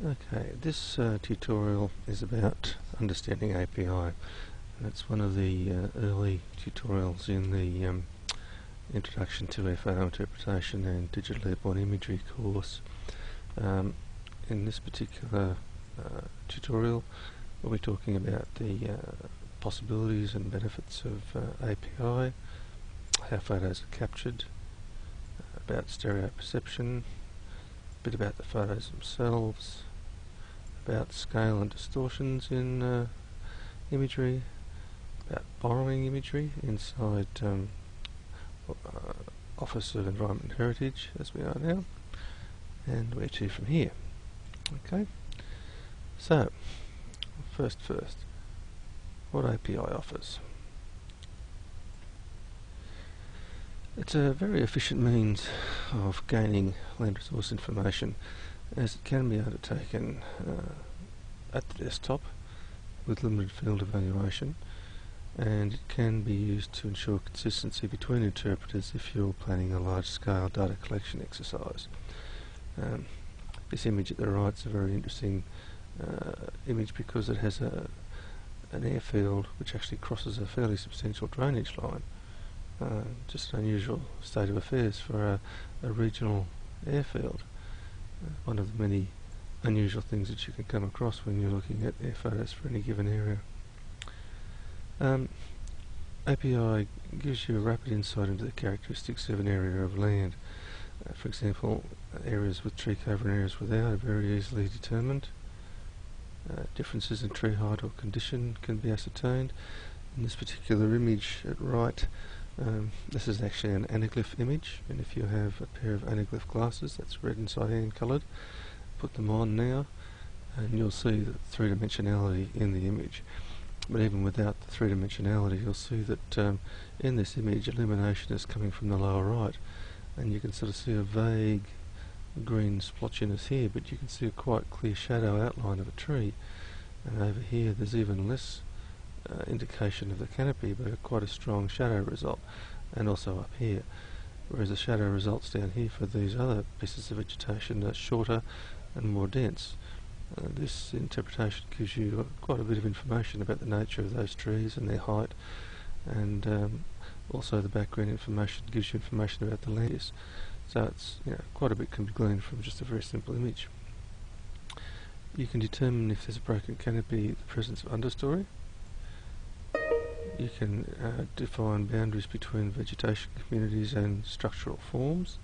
Okay, this tutorial is about understanding API, and it's one of the early tutorials in the Introduction to Photo Interpretation and Digital Airborne Imagery course. In this particular tutorial, we'll be talking about the possibilities and benefits of API, how photos are captured, about stereo perception, a bit about the photos themselves, about scale and distortions in imagery, about borrowing imagery inside Office of Environment and Heritage, as we are now, and where to from here. Okay, so first, what API offers. It's a very efficient means of gaining land resource information, as it can be undertaken at the desktop with limited field evaluation, and it can be used to ensure consistency between interpreters if you're planning a large-scale data collection exercise. This image at the right is a very interesting image because it has an airfield which actually crosses a fairly substantial drainage line. Just an unusual state of affairs for a regional airfield. One of the many unusual things that you can come across when you're looking at air photos for any given area. API gives you a rapid insight into the characteristics of an area of land. For example, areas with tree cover and areas without are very easily determined. Differences in tree height or condition can be ascertained. In this particular image at right, this is actually an anaglyph image, and if you have a pair of anaglyph glasses, that's red and cyan coloured, put them on now and you'll see the three-dimensionality in the image. But even without the three-dimensionality, you'll see that in this image illumination is coming from the lower right, and you can sort of see a vague green splotchiness here, but you can see a quite clear shadow outline of a tree, and over here there's even less indication of the canopy, but quite a strong shadow result, and also up here, whereas the shadow results down here for these other pieces of vegetation are shorter and more dense. This interpretation gives you quite a bit of information about the nature of those trees and their height, and also the background information gives you information about the land use. So it's, quite a bit can be gleaned from just a very simple image. You can determine if there's a broken canopy, the presence of understory. You can define boundaries between vegetation communities and structural forms.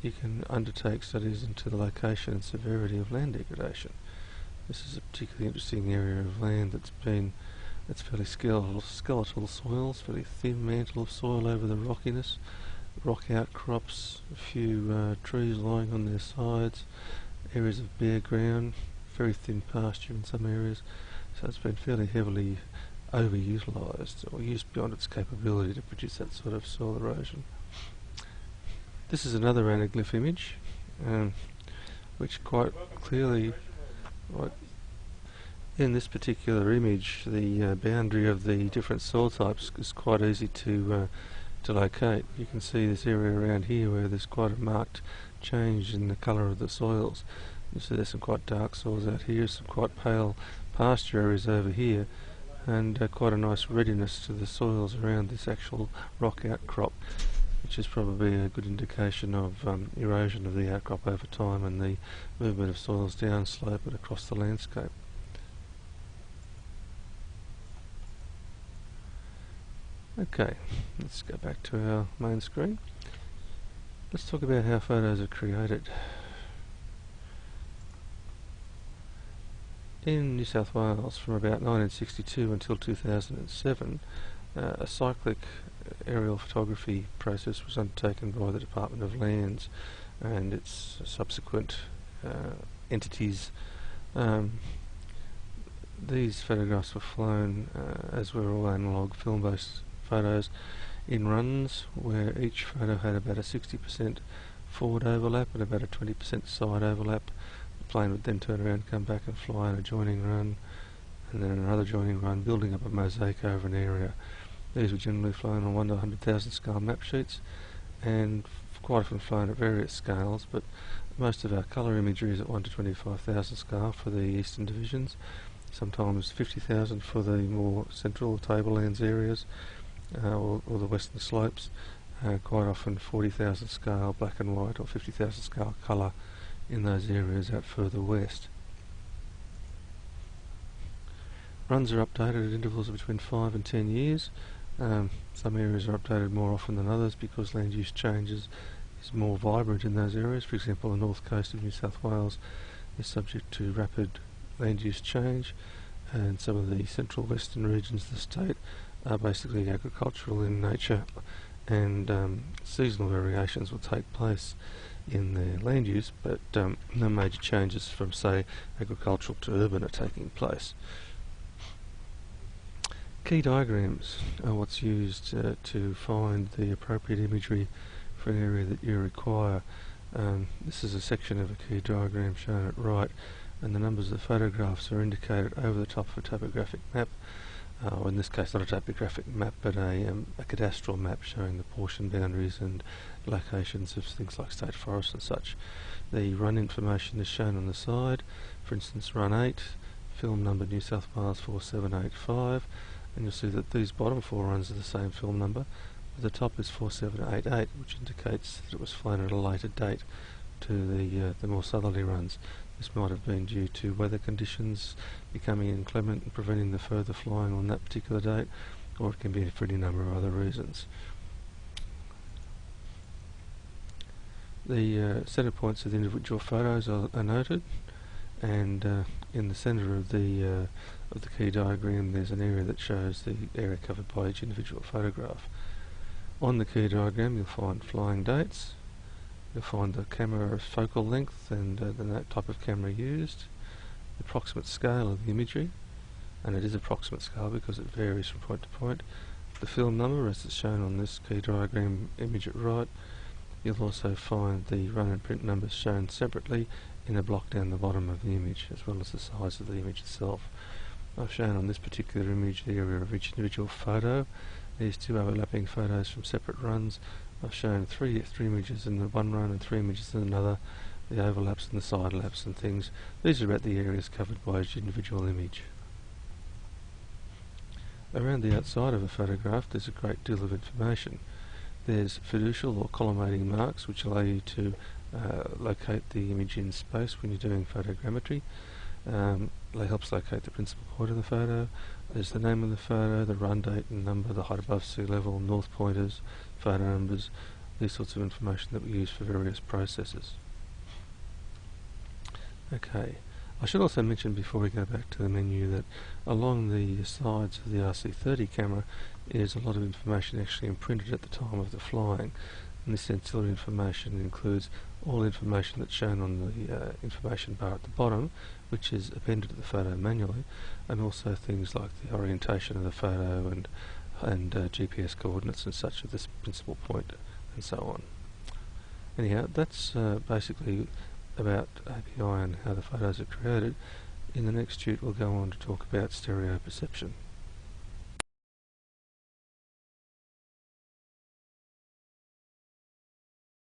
You can undertake studies into the location and severity of land degradation. This is a particularly interesting area of land that's fairly skeletal soils, fairly thin mantle of soil over the rockiness, rock outcrops, a few trees lying on their sides, areas of bare ground, very thin pasture in some areas. So it's been fairly heavily overutilised or used beyond its capability to produce that sort of soil erosion. This is another anaglyph image, which quite clearly, in this particular image, the boundary of the different soil types is quite easy to locate. You can see this area around here where there's quite a marked change in the colour of the soils. You see there's some quite dark soils out here, some quite pale pasture areas over here, and quite a nice readiness to the soils around this actual rock outcrop, which is probably a good indication of erosion of the outcrop over time and the movement of soils down slope and across the landscape. Okay, let's go back to our main screen. Let's talk about how photos are created. In New South Wales, from about 1962 until 2007, a cyclic aerial photography process was undertaken by the Department of Lands and its subsequent entities. These photographs were flown, as were all analogue film-based photos, in runs where each photo had about a 60% forward overlap and about a 20% side overlap. The plane would then turn around, come back and fly an adjoining run, and then another adjoining run, building up a mosaic over an area. These were generally flown on 1 to 100,000 scale map sheets, and quite often flown at various scales, but most of our colour imagery is at 1 to 25,000 scale for the eastern divisions, sometimes 50,000 for the more central tablelands areas, or the western slopes, quite often 40,000 scale black and white or 50,000 scale colour in those areas out further west. Runs are updated at intervals of between 5 and 10 years. Some areas are updated more often than others because land use changes is more vibrant in those areas. For example, the north coast of New South Wales is subject to rapid land use change, and some of the central western regions of the state are basically agricultural in nature, and seasonal variations will take place in their land use, but no major changes from, say, agricultural to urban are taking place. Key diagrams are what's used to find the appropriate imagery for an area that you require. This is a section of a key diagram shown at right, and the numbers of photographs are indicated over the top of a topographic map, or in this case not a topographic map but a cadastral map showing the portion boundaries and locations of things like state forests and such. The run information is shown on the side. For instance, run 8, film number New South Wales 4785, and you'll see that these bottom 4 runs are the same film number, but the top is 4788, which indicates that it was flown at a later date to the more southerly runs. This might have been due to weather conditions becoming inclement and preventing the further flying on that particular date, or it can be for any number of other reasons. The centre points of the individual photos are noted, and in the centre of the key diagram there's an area that shows the area covered by each individual photograph. On the key diagram you'll find flying dates, you'll find the camera focal length and the type of camera used, the approximate scale of the imagery, and it is approximate scale because it varies from point to point, the film number as it's shown on this key diagram image at right. You'll also find the run and print numbers shown separately in a block down the bottom of the image, as well as the size of the image itself. I've shown on this particular image the area of each individual photo, these 2 overlapping photos from separate runs. I've shown three images in the one run and 3 images in another, the overlaps and the side laps and things. These are about the areas covered by each individual image. Around the outside of a photograph there's a great deal of information. There's fiducial or collimating marks which allow you to locate the image in space when you're doing photogrammetry. It helps locate the principal point of the photo. There's the name of the photo, the run date and number, the height above sea level, north pointers, photo numbers, these sorts of information that we use for various processes. Okay, I should also mention before we go back to the menu that along the sides of the RC30 camera is a lot of information actually imprinted at the time of the flying, and this ancillary information includes all information that's shown on the information bar at the bottom, which is appended to the photo manually, and also things like the orientation of the photo and GPS coordinates and such of this principal point and so on. Anyhow, that's basically about API and how the photos are created. In the next tute we'll go on to talk about stereo perception.